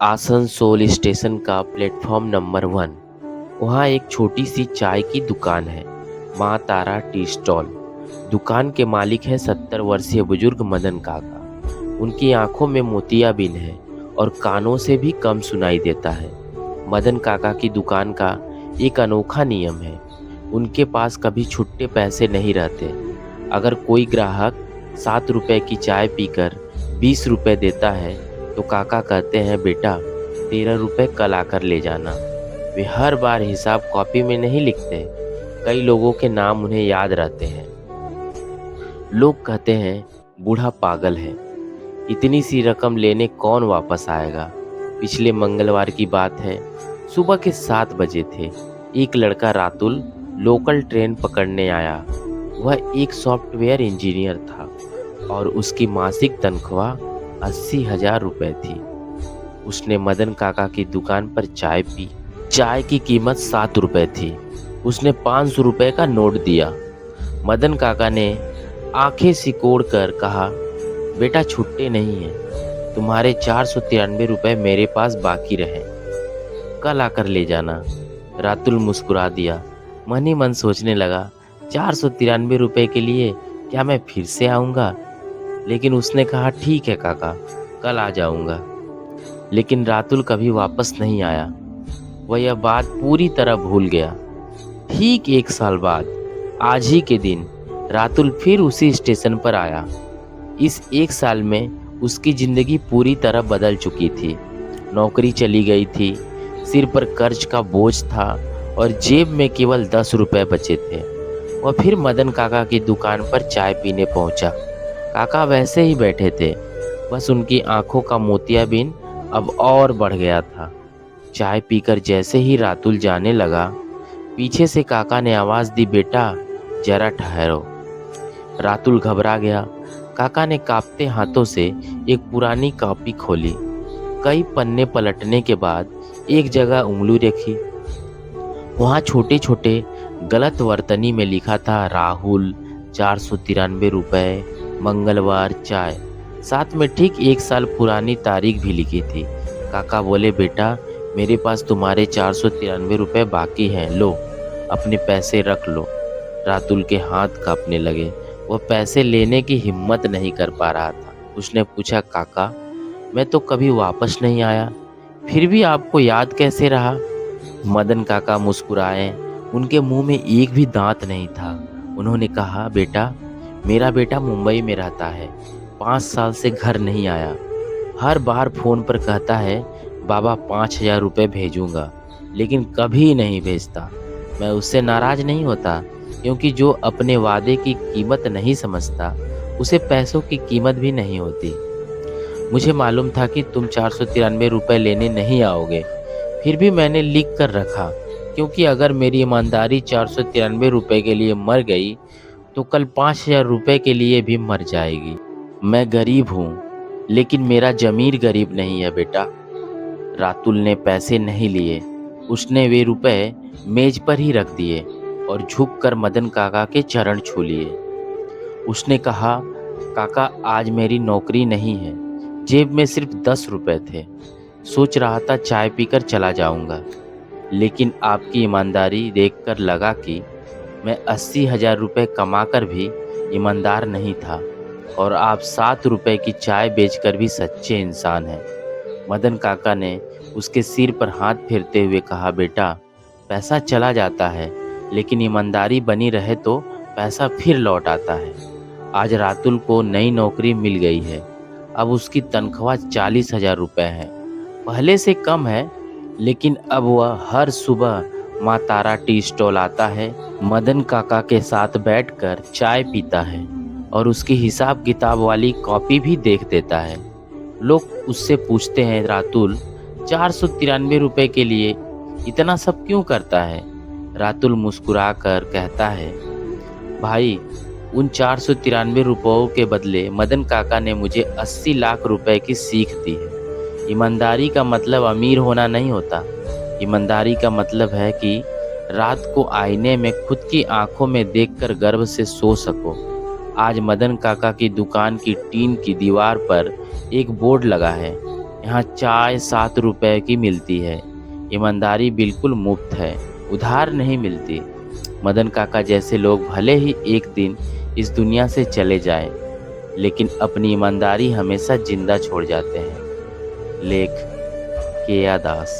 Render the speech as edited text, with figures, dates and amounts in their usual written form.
Asansol station का platform number 1। वहाँ एक छोटी सी चाय की दुकान है, माँ तारा टी स्टॉल। दुकान के मालिक हैं 70 वर्षीय बुजुर्ग मदन काका। उनकी आंखों में मोतियाबिंद है और कानों से भी कम सुनाई देता है। मदन काका की दुकान का एक अनोखा नियम है, उनके पास कभी छुट्टे पैसे नहीं रहते। अगर कोई ग्राहक 7 रुपए की चाय पीकर 20 रुपए देता है तो काका कहते हैं, बेटा 13 रुपए कल आकर ले जाना। वे हर बार हिसाब कॉपी में नहीं लिखते। कई लोगों के नाम उन्हें याद रहते हैं। लोग कहते हैं बूढ़ा पागल है, इतनी सी रकम लेने कौन वापस आएगा। पिछले मंगलवार की बात है, सुबह के 7 बजे थे। एक लड़का रातुल लोकल ट्रेन पकड़ने आया। वह एक सॉफ्टवेयर इंजीनियर था और उसकी मासिक तनख्वाह 80,000 रुपए थी। उसने मदन काका की दुकान पर चाय पी। चाय की कीमत 7 रुपए थी। उसने 500 रुपए का नोट दिया। मदन काका ने आंखें सिकोड़ कर कहा, बेटा छुट्टे नहीं है, तुम्हारे 493 रुपए मेरे पास बाकी रहे, कल आकर ले जाना। रातुल मुस्कुरा दिया। मन ही मन सोचने लगा, 493 रुपए के लिए क्या मैं फिर से आऊँगा? लेकिन उसने कहा, ठीक है काका, कल आ जाऊँगा। लेकिन रातुल कभी वापस नहीं आया। वह यह बात पूरी तरह भूल गया। ठीक 1 साल बाद आज ही के दिन रातुल फिर उसी स्टेशन पर आया। इस 1 साल में उसकी जिंदगी पूरी तरह बदल चुकी थी। नौकरी चली गई थी, सिर पर कर्ज का बोझ था और जेब में केवल 10 रुपए बचे थे। वह फिर मदन काका की दुकान पर चाय पीने पहुंचा। काका वैसे ही बैठे थे, बस उनकी आंखों का मोतियाबिंद अब और बढ़ गया था। चाय पीकर जैसे ही रातुल जाने लगा, पीछे से काका ने आवाज़ दी, बेटा जरा ठहरो। रातुल घबरा गया। काका ने कांपते हाथों से एक पुरानी कॉपी खोली। कई पन्ने पलटने के बाद एक जगह उंगली रखी। वहाँ छोटे छोटे गलत वर्तनी में लिखा था, राहुल 493 रुपए, मंगलवार चाय। साथ में ठीक 1 साल पुरानी तारीख भी लिखी थी। काका बोले, बेटा मेरे पास तुम्हारे 493 रुपए बाकी हैं, लो अपने पैसे रख लो। रातुल के हाथ कांपने लगे। वह पैसे लेने की हिम्मत नहीं कर पा रहा था। उसने पूछा, काका मैं तो कभी वापस नहीं आया, फिर भी आपको याद कैसे रहा? मदन काका मुस्कुराए। उनके मुंह में एक भी दांत नहीं था। उन्होंने कहा, बेटा मेरा बेटा मुंबई में रहता है, 5 साल से घर नहीं आया। हर बार फ़ोन पर कहता है, बाबा 5,000 रुपये भेजूंगा, लेकिन कभी नहीं भेजता। मैं उससे नाराज़ नहीं होता, क्योंकि जो अपने वादे की कीमत नहीं समझता उसे पैसों की कीमत भी नहीं होती। मुझे मालूम था कि तुम 493 रुपये लेने नहीं आओगे, फिर भी मैंने लिख कर रखा, क्योंकि अगर मेरी ईमानदारी 493 रुपये के लिए मर गई तो कल 5,000 रुपये के लिए भी मर जाएगी। मैं गरीब हूँ, लेकिन मेरा ज़मीर गरीब नहीं है बेटा। रातुल ने पैसे नहीं लिए। उसने वे रुपए मेज पर ही रख दिए और झुककर मदन काका के चरण छू लिए। उसने कहा, काका आज मेरी नौकरी नहीं है, जेब में सिर्फ 10 रुपए थे। सोच रहा था चाय पीकर चला जाऊंगा, लेकिन आपकी ईमानदारी देखकर लगा कि मैं 80,000 रुपये कमाकर भी ईमानदार नहीं था, और आप 7 रुपये की चाय बेचकर भी सच्चे इंसान हैं। मदन काका ने उसके सिर पर हाथ फेरते हुए कहा, बेटा पैसा चला जाता है, लेकिन ईमानदारी बनी रहे तो पैसा फिर लौट आता है। आज रातुल को नई नौकरी मिल गई है। अब उसकी तनख्वाह 40,000 रुपये है। पहले से कम है, लेकिन अब वह हर सुबह माँ तारा टी स्टॉल आता है, मदन काका के साथ बैठकर चाय पीता है और उसकी हिसाब किताब वाली कॉपी भी देख देता है। लोग उससे पूछते हैं, रातुल 493 रुपये के लिए इतना सब क्यों करता है? रातुल मुस्कुराकर कहता है, भाई उन 493 रुपयों के बदले मदन काका ने मुझे 80 लाख रुपए की सीख दी है। ईमानदारी का मतलब अमीर होना नहीं होता। ईमानदारी का मतलब है कि रात को आईने में खुद की आंखों में देखकर गर्व से सो सको। आज मदन काका की दुकान की टीन की दीवार पर एक बोर्ड लगा है, यहाँ चाय 7 रुपए की मिलती है। ईमानदारी बिल्कुल मुफ्त है, उधार नहीं मिलती। मदन काका जैसे लोग भले ही एक दिन इस दुनिया से चले जाएं, लेकिन अपनी ईमानदारी हमेशा जिंदा छोड़ जाते हैं। लेख केया दास।